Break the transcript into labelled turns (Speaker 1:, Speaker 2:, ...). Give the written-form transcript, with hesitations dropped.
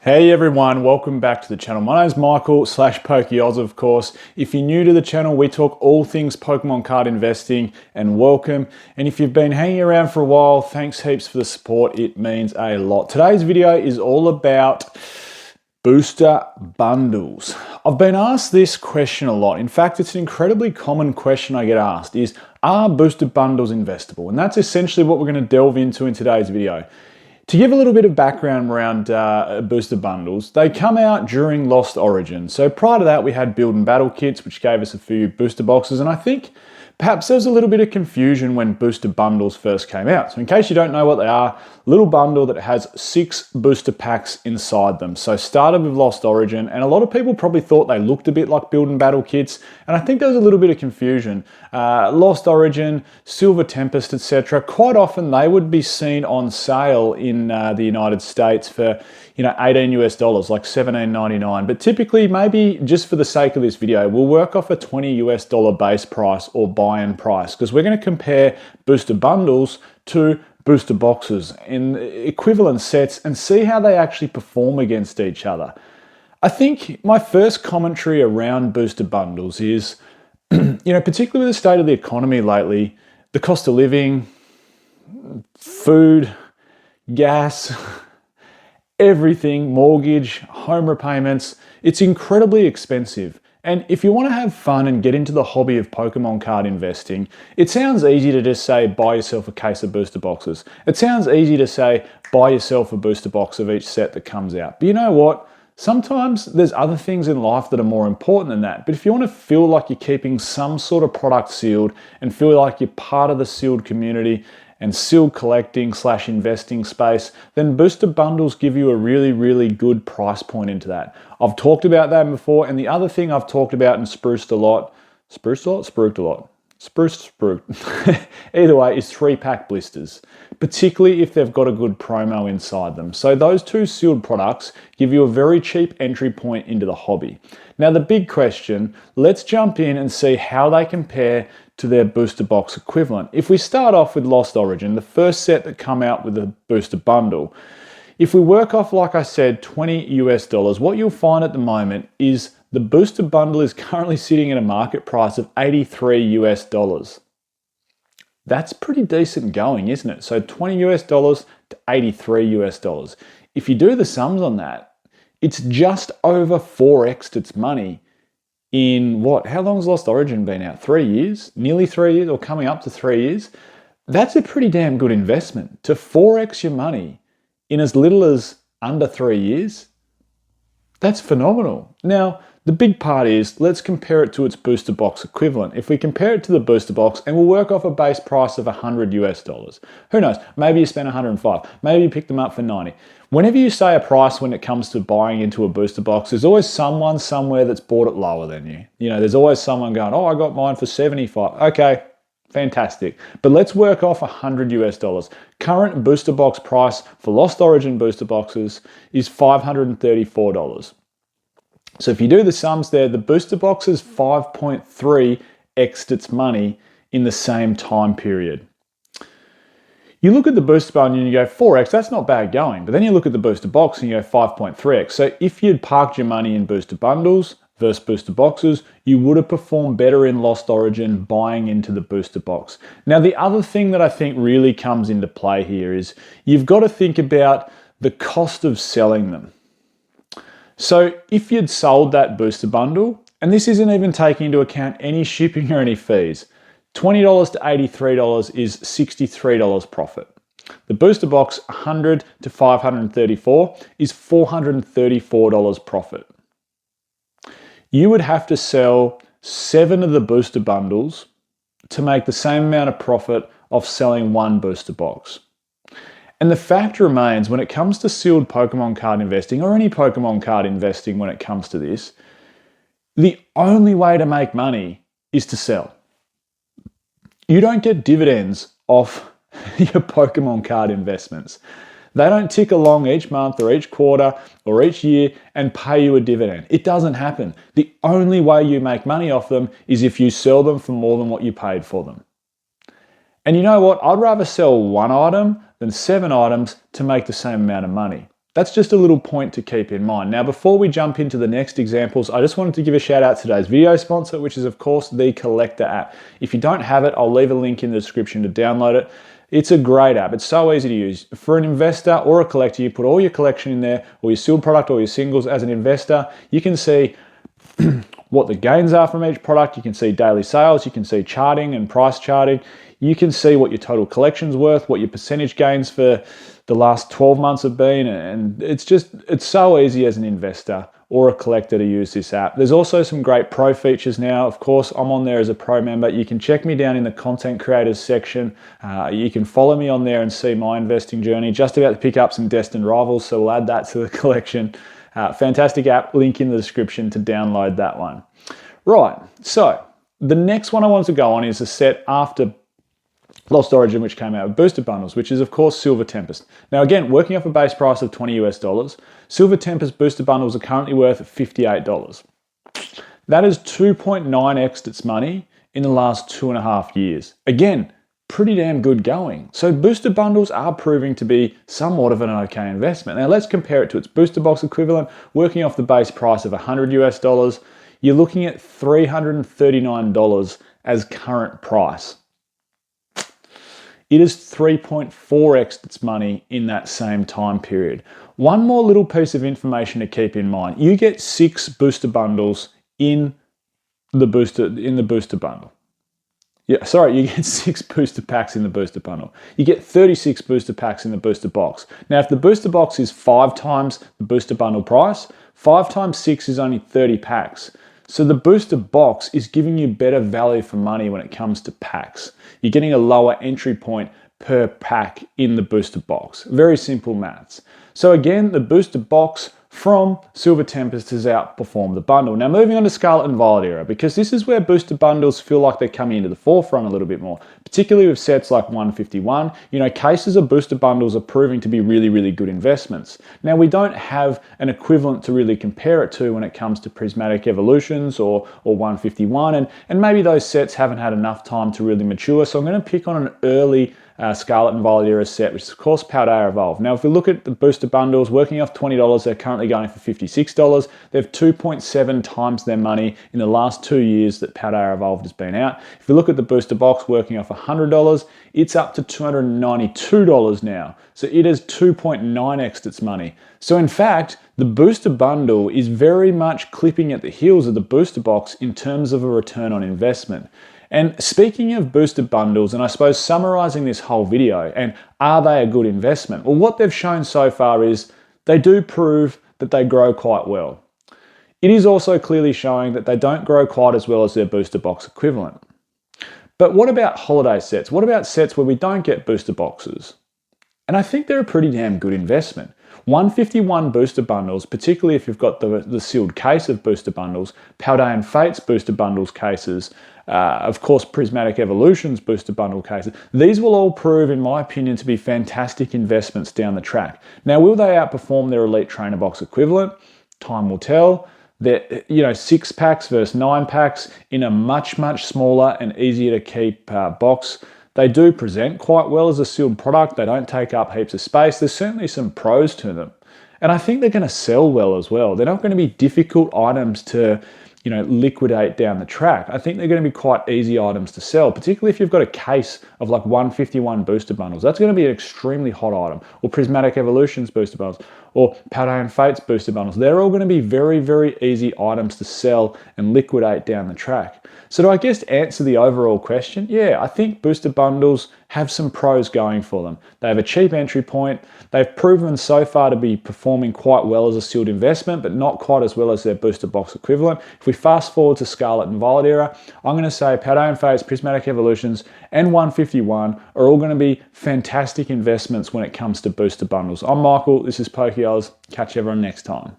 Speaker 1: Hey everyone, welcome back to the channel. My name's Michael /PokeOz, of course. If you're new to the channel, we talk all things Pokemon card investing, and welcome. And if you've been hanging around for a while, thanks heaps for the support. It means a lot. Today's video is all about booster bundles. I've been asked this question a lot. In fact, it's an incredibly common question I get asked is, are booster bundles investable? And that's essentially what we're going to delve into in today's video. To give a little bit of background around booster bundles, they come out during Lost Origin. So prior to that, we had build and battle kits, which gave us a few booster boxes. And I think perhaps there was a little bit of confusion when booster bundles first came out. So in case you don't know what they are, little bundle that has 6 booster packs inside them. So started with Lost Origin, and a lot of people probably thought they looked a bit like build and battle kits. And I think there was a little bit of confusion. Lost Origin, Silver Tempest, etc. Quite often they would be seen on sale in the United States for $18 US, like $17.99. But typically, maybe just for the sake of this video, we'll work off a $20 US base price or buy-in price, because we're going to compare booster bundles to booster boxes in equivalent sets and see how they actually perform against each other. I think my first commentary around booster bundles is, particularly with the state of the economy lately, the cost of living, food, gas, everything, mortgage, home repayments, it's incredibly expensive. And if you want to have fun and get into the hobby of Pokemon card investing, it sounds easy to just say, buy yourself a case of booster boxes. It sounds easy to say, buy yourself a booster box of each set that comes out. But you know what? Sometimes there's other things in life that are more important than that. But if you want to feel like you're keeping some sort of product sealed and feel like you're part of the sealed community and sealed collecting / investing space, then booster bundles give you a really, really good price point into that. I've talked about that before, and the other thing I've talked about and spruced a lot, either way, is 3-pack blisters, particularly if they've got a good promo inside them. So those two sealed products give you a very cheap entry point into the hobby. Now the big question, let's jump in and see how they compare to their booster box equivalent. If we start off with Lost Origin, the first set that come out with a booster bundle, if we work off, like I said, $20 US, what you'll find at the moment is the booster bundle is currently sitting at a market price of $83 US. That's pretty decent going, isn't it? So $20 US to $83 US. If you do the sums on that, it's just over 4x its money in what? How long's Lost Origin been out? 3 years? Nearly 3 years, or coming up to 3 years? That's a pretty damn good investment. To 4x your money in as little as under 3 years, that's phenomenal. Now, the big part is, let's compare it to its booster box equivalent. If we compare it to the booster box, and we'll work off a base price of $100 US. Who knows? Maybe you spent 105. Maybe you picked them up for 90. Whenever you say a price when it comes to buying into a booster box, there's always someone somewhere that's bought it lower than you. There's always someone going, oh, I got mine for 75. Okay, fantastic. But let's work off $100 US. Current booster box price for Lost Origin booster boxes is $534. So if you do the sums there, the booster box is 5.3x its money in the same time period. You look at the booster bundle and you go 4x, that's not bad going. But then you look at the booster box and you go 5.3x. So if you'd parked your money in booster bundles versus booster boxes, you would have performed better in Lost Origin buying into the booster box. Now, the other thing that I think really comes into play here is you've got to think about the cost of selling them. So if you'd sold that booster bundle, and this isn't even taking into account any shipping or any fees, $20 to $83 is $63 profit. The booster box, $100 to $534 is $434 profit. You would have to sell 7 of the booster bundles to make the same amount of profit of selling 1 booster box. And the fact remains, when it comes to sealed Pokemon card investing, or any Pokemon card investing when it comes to this, the only way to make money is to sell. You don't get dividends off your Pokemon card investments. They don't tick along each month or each quarter or each year and pay you a dividend. It doesn't happen. The only way you make money off them is if you sell them for more than what you paid for them. And you know what? I'd rather sell 1 item than 7 items to make the same amount of money. That's just a little point to keep in mind. Now, before we jump into the next examples, I just wanted to give a shout out to today's video sponsor, which is of course the Collector app. If you don't have it, I'll leave a link in the description to download it. It's a great app. It's so easy to use. For an investor or a collector, you put all your collection in there, or your sealed product or your singles. As an investor, you can see what the gains are from each product. You can see daily sales. You can see charting and price charting. You can see what your total collection's worth, what your percentage gains for the last 12 months have been. And it's so easy as an investor or a collector to use this app. There's also some great pro features now. Of course, I'm on there as a pro member. You can check me down in the content creators section. You can follow me on there and see my investing journey. Just about to pick up some destined rivals, so we'll add that to the collection. Fantastic app, link in the description to download that one. Right, so the next one I wanted to go on is a set after Lost Origin, which came out with booster bundles, which is of course Silver Tempest. Now again, working off a base price of $20 US, Silver Tempest booster bundles are currently worth $58. That is 2.9x its money in the last 2.5 years. Again, pretty damn good going. So booster bundles are proving to be somewhat of an okay investment. Now let's compare it to its booster box equivalent, working off the base price of $100 US. You're looking at $339 as current price. It is 3.4x its money in that same time period. One more little piece of information to keep in mind. You get 6 booster bundles in the booster bundle. Yeah, sorry, you get 6 booster packs in the booster bundle. You get 36 booster packs in the booster box. Now, if the booster box is 5 times the booster bundle price, 5 times 6 is only 30 packs. So the booster box is giving you better value for money when it comes to packs. You're getting a lower entry point per pack in the booster box. Very simple maths. So again, the booster box from Silver Tempest has outperformed the bundle. Now moving on to Scarlet and Violet era, because this is where booster bundles feel like they're coming into the forefront a little bit more, particularly with sets like 151. Cases of booster bundles are proving to be really, really good investments. Now we don't have an equivalent to really compare it to when it comes to Prismatic Evolutions or 151, and maybe those sets haven't had enough time to really mature, so I'm going to pick on an early Scarlet and Violet era set, which is of course Paldea Evolve. Now if we look at the booster bundles, working off $20, they're currently going for $56. They've 2.7 times their money in the last 2 years that Paldea Evolved has been out. If we look at the booster box working off $100, it's up to $292 now. So it has 2.9x its money. So in fact, the booster bundle is very much clipping at the heels of the booster box in terms of a return on investment. And speaking of booster bundles, and I suppose summarizing this whole video, and are they a good investment? Well, what they've shown so far is they do prove that they grow quite well. It is also clearly showing that they don't grow quite as well as their booster box equivalent. But what about holiday sets? What about sets where we don't get booster boxes? And I think they're a pretty damn good investment. 151 booster bundles, particularly if you've got the sealed case of booster bundles, Paldean Fates booster bundles cases, of course Prismatic Evolutions booster bundle cases, these will all prove, in my opinion, to be fantastic investments down the track. Now, will they outperform their Elite Trainer Box equivalent? Time will tell. They're 6 packs versus 9 packs in a much, much smaller and easier to keep box. They do present quite well as a sealed product. They don't take up heaps of space. There's certainly some pros to them. And I think they're going to sell well as well. They're not going to be difficult items to liquidate down the track. I think they're going to be quite easy items to sell, particularly if you've got a case of like 151 booster bundles. That's going to be an extremely hot item. Or Prismatic Evolutions booster bundles, or Paldean Fates booster bundles. They're all going to be very, very easy items to sell and liquidate down the track. So to, I guess, answer the overall question, yeah, I think booster bundles have some pros going for them. They have a cheap entry point. They've proven so far to be performing quite well as a sealed investment, but not quite as well as their booster box equivalent. If we fast forward to Scarlet and Violet era, I'm going to say Paldean Fates, Prismatic Evolutions, and 151 are all going to be fantastic investments when it comes to booster bundles. I'm Michael, this is PokeOz. Catch everyone next time.